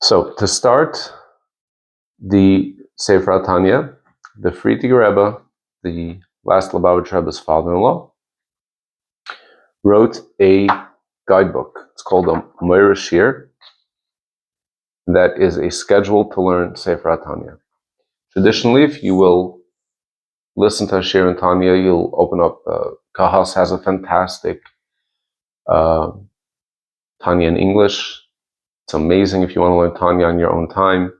So to start the Sefer Hatanya, the Frierdiker Rebbe, the last Lubavitcher Rebbe's father-in-law, wrote a guidebook. It's called a Moira Shir. That is a schedule to learn Sefer Hatanya. Traditionally, if you will listen to a Shir in Tanya, you'll open up. Kahas has a fantastic Tanya in English. It's amazing if you want to learn Tanya on your own time.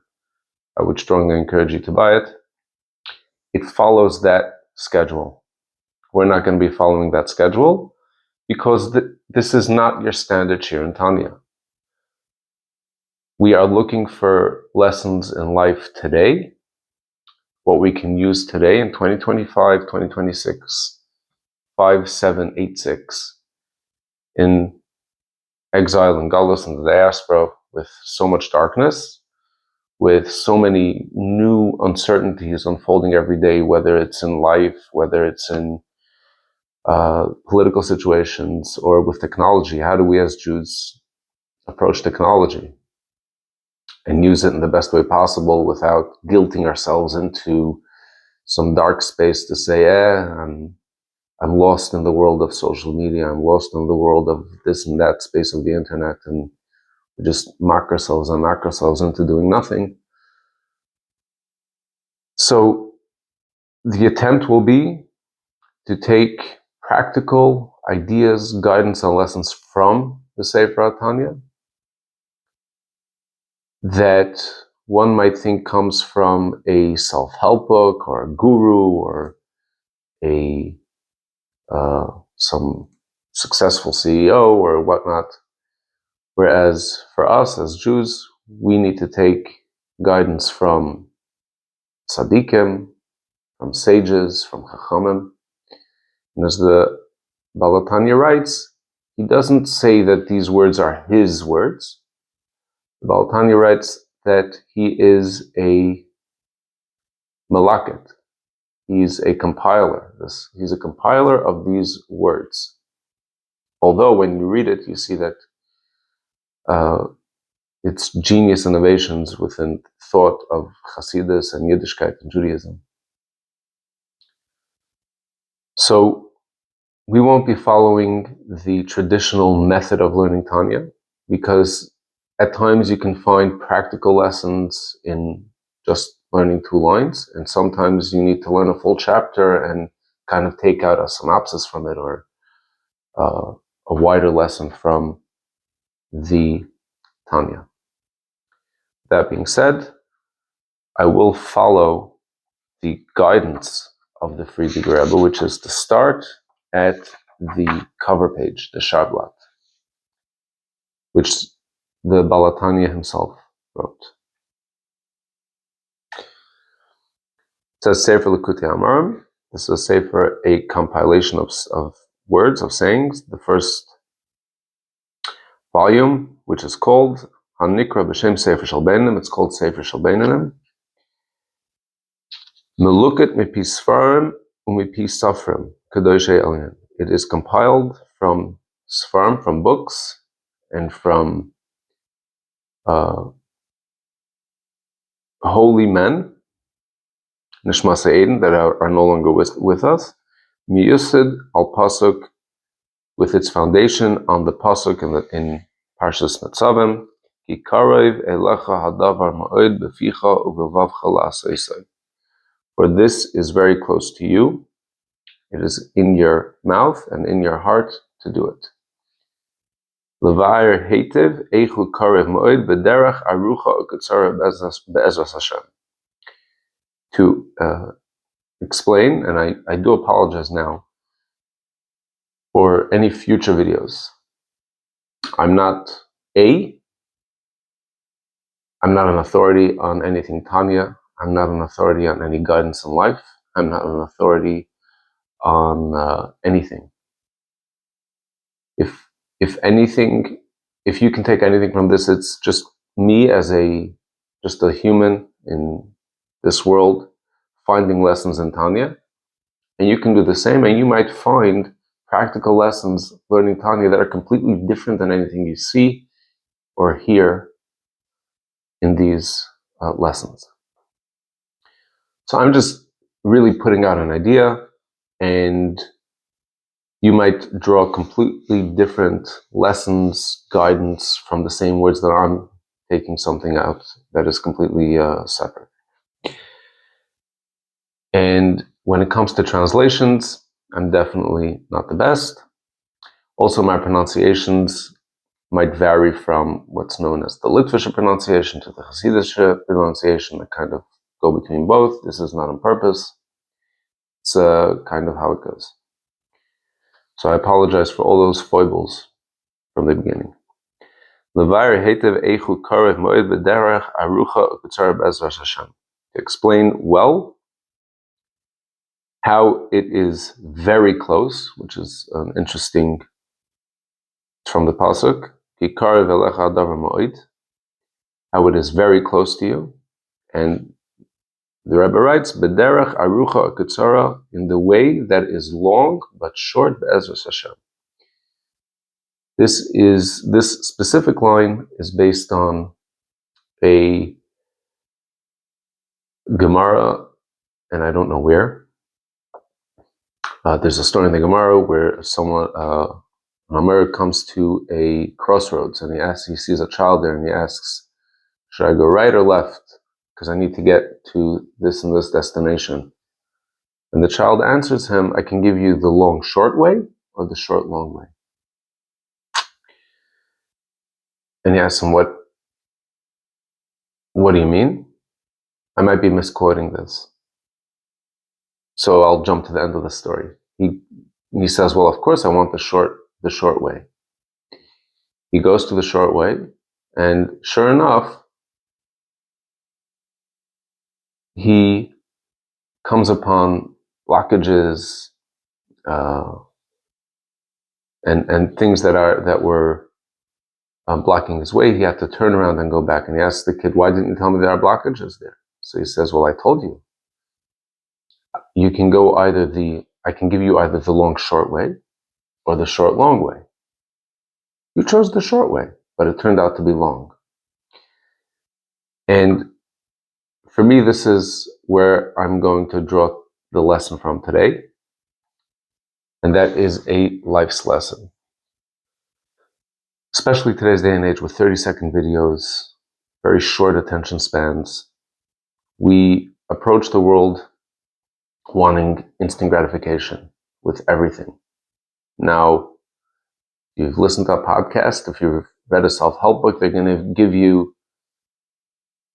I would strongly encourage you to buy it. It follows that schedule. We're not going to be following that schedule because this is not your standard Shir in Tanya. We are looking for lessons in life today, what we can use today in 2025, 2026, 5786, in exile and Galus and the diaspora, with so much darkness, with so many new uncertainties unfolding every day, whether it's in life, whether it's in political situations, or with technology. How do we as Jews approach technology and use it in the best way possible without guilting ourselves into some dark space to say, I'm lost in the world of social media, I'm lost in the world of this and that space of the internet, and we just mock ourselves and knock ourselves into doing nothing. So the attempt will be to take practical ideas, guidance, and lessons from the Sefer Hatanya that one might think comes from a self-help book or a guru or a some successful CEO or whatnot. Whereas for us as Jews, we need to take guidance from tzaddikim, from sages, from chachamim. And as the Baal HaTanya writes, he doesn't say that these words are his words. The Baal HaTanya writes that he is a malaket. He's a compiler. He's a compiler of these words. Although when you read it, you see that it's genius innovations within thought of Hasidus and Yiddishkeit and Judaism. So we won't be following the traditional method of learning Tanya, because at times you can find practical lessons in just learning 2 lines, and sometimes you need to learn a full chapter and kind of take out a synopsis from it, or a wider lesson from the Tanya. That being said, I will follow the guidance of the Frierdiker Rebbe, which is to start at the cover page, the Sharblat, which the Baal HaTanya himself wrote. It says Sefer Likutei Amarim. This is a sefer, a compilation of words, of sayings. The first volume, which is called Hanikra B'Shem Sefer Shel Beinanim, it's called Sefer Shel Beinanim. Meluket mipi Sfarim u'mipi Safrim Kadoshei Elyon. It is compiled from Sfarim, from books, and from holy men, Nishmas Eden, that are no longer with us. Miyusid al Pasuk, with its foundation on the Pasuk in Parshas Netzavim. Ki karev elecha hadavar ma'od beficha u'belvavcha la'asosei. For this is very close to you. It is in your mouth and in your heart to do it. Levayer heitev eichu karev ma'od b'derech arucha u'ketzara be'ezras Hashem. To explain, and I do apologize now for any future videos. I'm not an authority on anything Tanya. I'm not an authority on any guidance in life. I'm not an authority on anything. If anything, if you can take anything from this, it's just me as just a human in this world finding lessons in Tanya. And you can do the same, and you might find practical lessons learning Tanya that are completely different than anything you see or hear in these lessons. So I'm just really putting out an idea, and you might draw completely different lessons, guidance from the same words that I'm taking something out that is completely separate. And when it comes to translations, I'm definitely not the best. Also, my pronunciations might vary from what's known as the Litvische pronunciation to the Hasidische pronunciation. I kind of go between both. This is not on purpose. It's kind of how it goes. So I apologize for all those foibles from the beginning. To explain well how it is very close, which is an interesting from the pasuk. How it is very close to you, and the Rebbe writes, "B'derech arucha akutzara," in the way that is long but short. Be'ezras Hashem. This specific line is based on a Gemara, and I don't know where. There's a story in the Gemara where someone, an Amir, comes to a crossroads, and he sees a child there, and he asks, "Should I go right or left? Because I need to get to this and this destination." And the child answers him, "I can give you the long short way or the short long way." And he asks him, "What do you mean?" I might be misquoting this, so I'll jump to the end of the story. He says, "Well, of course I want the short way." He goes to the short way, and sure enough, he comes upon blockages and things that were blocking his way. He had to turn around and go back. And he asked the kid, "Why didn't you tell me there are blockages there?" So he says, "Well, I told you. You can go I can give you either the long short way or the short long way. You chose the short way, but it turned out to be long." And for me, this is where I'm going to draw the lesson from today. And that is a life's lesson. Especially today's day and age with 30-second videos, very short attention spans. We approach the world wanting instant gratification with everything. Now, if you've listened to a podcast, if you've read a self-help book, they're going to give you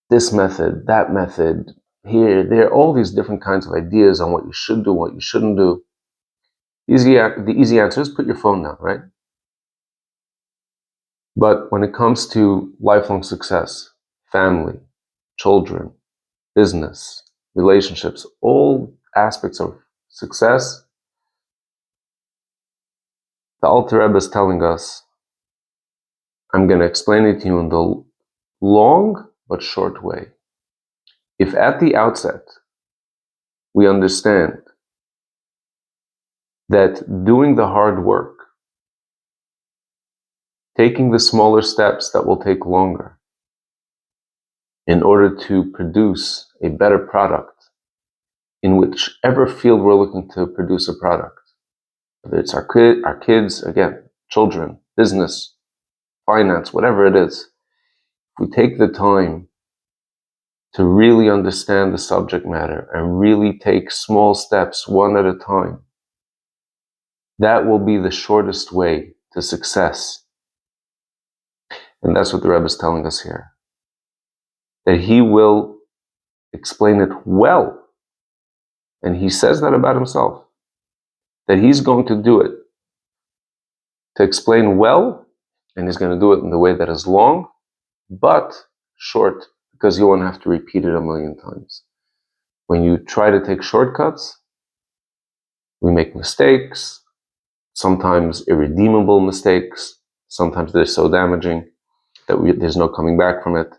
this method, that method, here, there, all these different kinds of ideas on what you should do, what you shouldn't do. The easy answer is put your phone down, right? But when it comes to lifelong success, family, children, business, relationships, all aspects of success, the Alter Rebbe is telling us, I'm going to explain it to you in the long but short way. If at the outset we understand that doing the hard work, taking the smaller steps that will take longer in order to produce a better product in whichever field we're looking to produce a product, whether it's our kids, again, children, business, finance, whatever it is, if we take the time to really understand the subject matter and really take small steps one at a time, that will be the shortest way to success. And that's what the Rebbe is telling us here. That he will explain it well. And he says that about himself. That he's going to do it to explain well, and he's going to do it in the way that is long, but short, because you won't have to repeat it a million times. When you try to take shortcuts, we make mistakes, sometimes irredeemable mistakes. Sometimes they're so damaging that there's no coming back from it.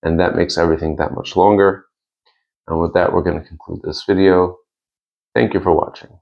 And that makes everything that much longer. And with that, we're going to conclude this video. Thank you for watching.